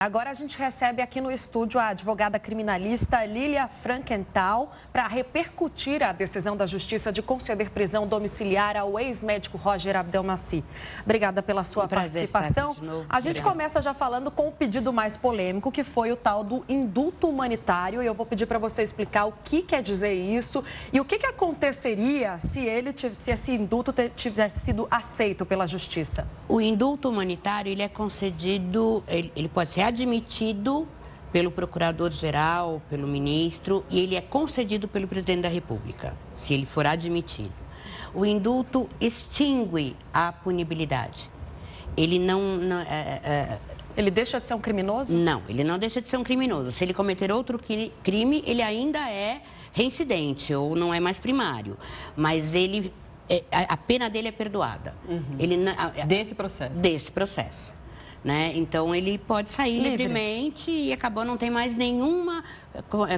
Agora a gente recebe aqui no estúdio a advogada criminalista Lília Frankenthal para repercutir a decisão da Justiça de conceder prisão domiciliar ao ex-médico Roger Abdelmaci. Obrigada pela sua participação. A gente começa já falando com o pedido mais polêmico, que foi o tal do indulto humanitário. E eu vou pedir para você explicar o que quer dizer isso e o que aconteceria se esse indulto tivesse sido aceito pela Justiça. O indulto humanitário, ele é concedido, ele pode ser admitido pelo procurador-geral, pelo ministro, e ele é concedido pelo presidente da República, se ele for admitido. O indulto extingue a punibilidade. Ele Ele deixa de ser um criminoso? Não, ele não deixa de ser um criminoso. Se ele cometer outro crime, ele ainda é reincidente ou não é mais primário. Mas a pena dele é perdoada. Desse processo? Desse processo. Né? Então, ele pode sair livremente e acabou, não tem mais nenhuma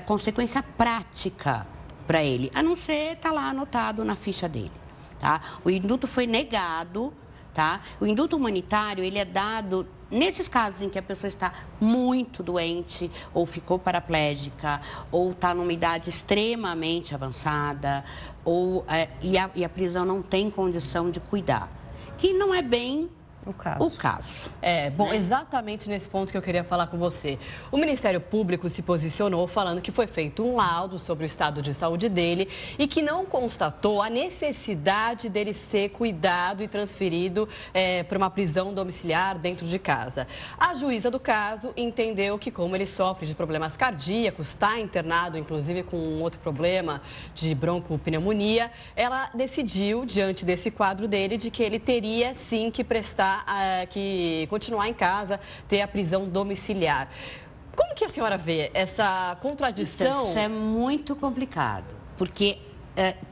consequência prática para ele, a não ser estar lá anotado na ficha dele. Tá? O indulto foi negado, tá? O indulto humanitário, ele é dado nesses casos em que a pessoa está muito doente, ou ficou paraplégica, ou está numa idade extremamente avançada, e a prisão não tem condição de cuidar, que não é bem o caso. Exatamente nesse ponto que eu queria falar com você. O Ministério Público se posicionou falando que foi feito um laudo sobre o estado de saúde dele e que não constatou a necessidade dele ser cuidado e transferido para uma prisão domiciliar dentro de casa. A juíza do caso entendeu que, como ele sofre de problemas cardíacos, está internado, inclusive com um outro problema de broncopneumonia, ela decidiu, diante desse quadro dele, de que ele teria sim que que continuar em casa, ter a prisão domiciliar. Como que a senhora vê essa contradição? Então, isso é muito complicado, porque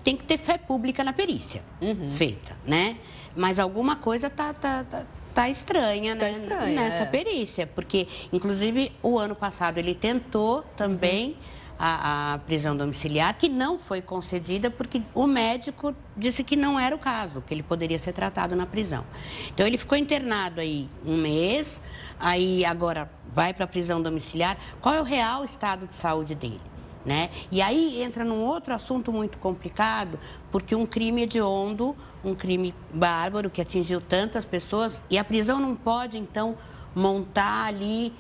tem que ter fé pública na perícia feita, né? Mas alguma coisa tá estranha, né? Nessa perícia, porque, inclusive, o ano passado ele tentou também a prisão domiciliar, que não foi concedida porque o médico disse que não era o caso, que ele poderia ser tratado na prisão. Então, ele ficou internado aí um mês, aí agora vai para a prisão domiciliar. Qual é o real estado de saúde dele, né? E aí entra num outro assunto muito complicado, porque um crime hediondo, um crime bárbaro que atingiu tantas pessoas, e a prisão não pode, então, montar ali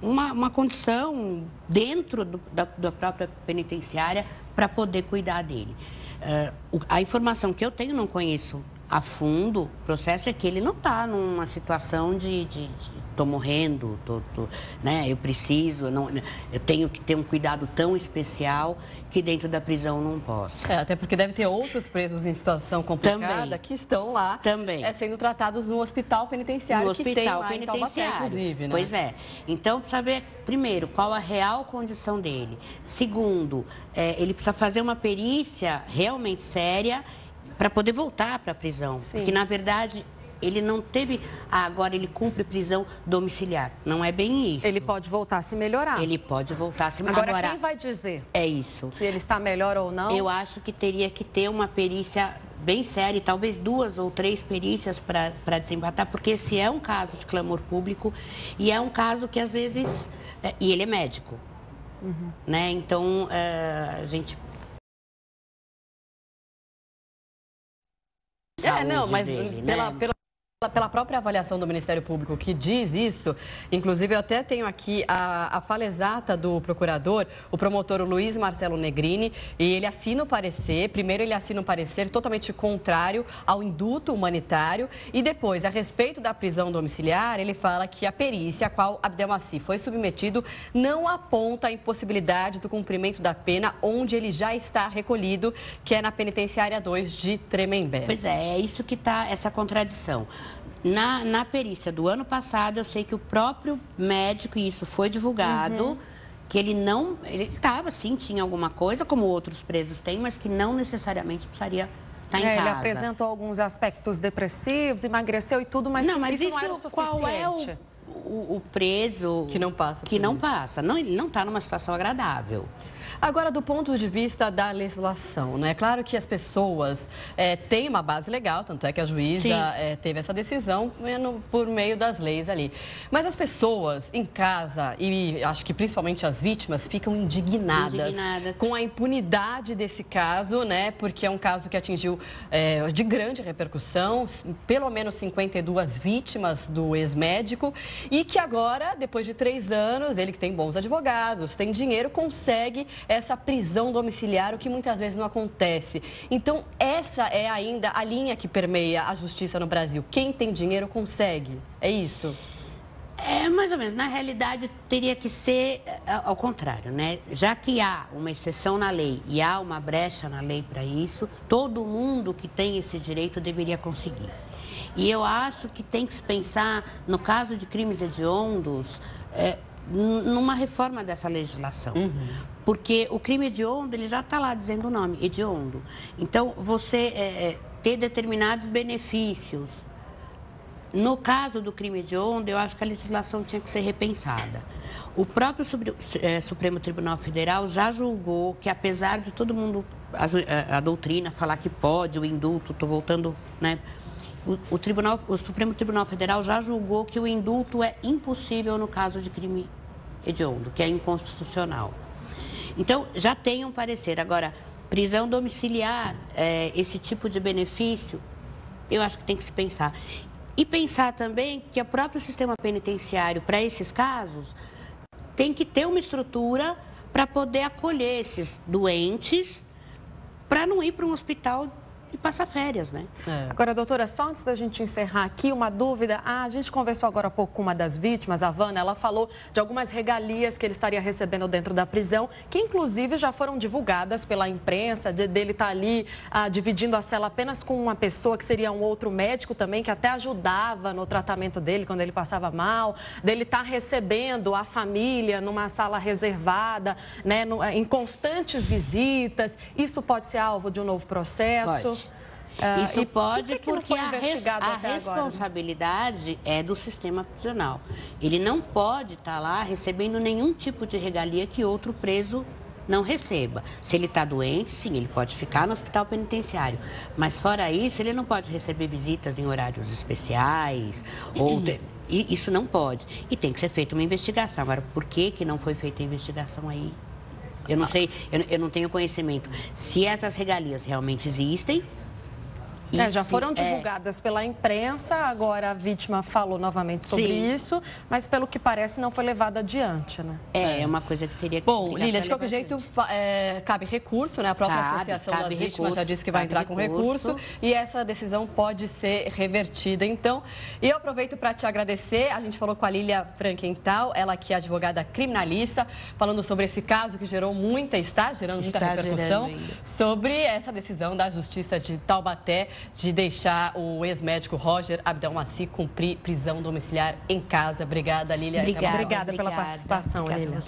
uma condição dentro da própria penitenciária para poder cuidar dele. A informação que eu tenho, não conheço a fundo o processo, é que ele não está numa situação de estou morrendo, né? Eu tenho que ter um cuidado tão especial que dentro da prisão não posso. Até porque deve ter outros presos em situação complicada que estão lá sendo tratados no hospital penitenciário que tem lá em Taubaté, inclusive, né? Pois é. Então, precisa ver, primeiro, qual a real condição dele. Segundo, ele precisa fazer uma perícia realmente séria para poder voltar para a prisão. Sim. Porque, na verdade, ele não teve... agora ele cumpre prisão domiciliar. Não é bem isso. Ele pode voltar a se melhorar. Ele pode voltar a se melhorar. Agora, quem vai dizer? É isso. Se ele está melhor ou não? Eu acho que teria que ter uma perícia bem séria, talvez 2 ou 3 perícias para desempatar, porque esse é um caso de clamor público e é um caso que, às vezes... e ele é médico, né? Então, a gente... mas dele, pela própria avaliação do Ministério Público que diz isso, inclusive eu até tenho aqui a fala exata do procurador, o promotor Luiz Marcelo Negrini, e ele assina o parecer. Primeiro ele assina um parecer totalmente contrário ao indulto humanitário e depois, a respeito da prisão domiciliar, ele fala que a perícia a qual Abdelmaci foi submetido não aponta a impossibilidade do cumprimento da pena onde ele já está recolhido, que é na penitenciária 2 de Tremembé. Pois é isso que está essa contradição. Na perícia do ano passado, eu sei que o próprio médico, e isso foi divulgado, que ele estava, sim, tinha alguma coisa, como outros presos têm, mas que não necessariamente precisaria estar em casa. Ele apresentou alguns aspectos depressivos, emagreceu e tudo, mas isso não era o suficiente. o preso... Que não passa. Que não passa. Não, ele não está numa situação agradável. Agora, do ponto de vista da legislação, né? É claro que as pessoas têm uma base legal, tanto é que a juíza teve essa decisão por meio das leis ali. Mas as pessoas em casa, e acho que principalmente as vítimas, ficam indignadas com a impunidade desse caso, né? Porque é um caso que atingiu de grande repercussão, pelo menos 52 vítimas do ex-médico, e que agora, depois de 3 anos, ele que tem bons advogados, tem dinheiro, consegue essa prisão domiciliar, o que muitas vezes não acontece. Então, essa é ainda a linha que permeia a justiça no Brasil. Quem tem dinheiro consegue. É isso? É, mais ou menos. Na realidade, teria que ser ao contrário, né? Já que há uma exceção na lei e há uma brecha na lei para isso, todo mundo que tem esse direito deveria conseguir. E eu acho que tem que se pensar, no caso de crimes hediondos, numa reforma dessa legislação. Porque o crime hediondo, ele já está lá dizendo o nome, hediondo. Então, você ter determinados benefícios. No caso do crime hediondo, eu acho que a legislação tinha que ser repensada. O próprio Supremo Tribunal Federal já julgou que, apesar de todo mundo, a doutrina falar que pode, o indulto, estou voltando, né? O Supremo Tribunal Federal já julgou que o indulto é impossível no caso de crime hediondo, que é inconstitucional. Então, já tem um parecer. Agora, prisão domiciliar, esse tipo de benefício, eu acho que tem que se pensar. E pensar também que o próprio sistema penitenciário, para esses casos, tem que ter uma estrutura para poder acolher esses doentes, para não ir para um hospital e passar férias, né? Agora, doutora, só antes da gente encerrar aqui, uma dúvida. A gente conversou agora há pouco com uma das vítimas, a Vana, ela falou de algumas regalias que ele estaria recebendo dentro da prisão, que inclusive já foram divulgadas pela imprensa, dele estar ali dividindo a cela apenas com uma pessoa que seria um outro médico também, que até ajudava no tratamento dele quando ele passava mal, dele estar recebendo a família numa sala reservada, né, em constantes visitas. Isso pode ser alvo de um novo processo? Pode. Isso pode, porque a agora, responsabilidade é do sistema prisional. Ele não pode estar lá recebendo nenhum tipo de regalia que outro preso não receba. Se ele está doente, sim, ele pode ficar no hospital penitenciário. Mas fora isso, ele não pode receber visitas em horários especiais. Isso não pode. E tem que ser feita uma investigação. Agora, por que não foi feita a investigação aí? Eu não sei, eu não tenho conhecimento. Se essas regalias realmente existem... já foram divulgadas pela imprensa, agora a vítima falou novamente sobre isso, mas pelo que parece não foi levado adiante, né? É uma coisa que teria que... Bom, Lília, de qualquer jeito, cabe recurso, né? A própria Associação das Vítimas já disse que vai entrar com recurso e essa decisão pode ser revertida. Então, eu aproveito para te agradecer. A gente falou com a Lília Frankenthal, ela que é advogada criminalista, falando sobre esse caso que está gerando muita repercussão, sobre essa decisão da Justiça de Taubaté de deixar o ex-médico Roger Abdelmaci cumprir prisão domiciliar em casa. Obrigada, Lília. Obrigada pela participação, Lília.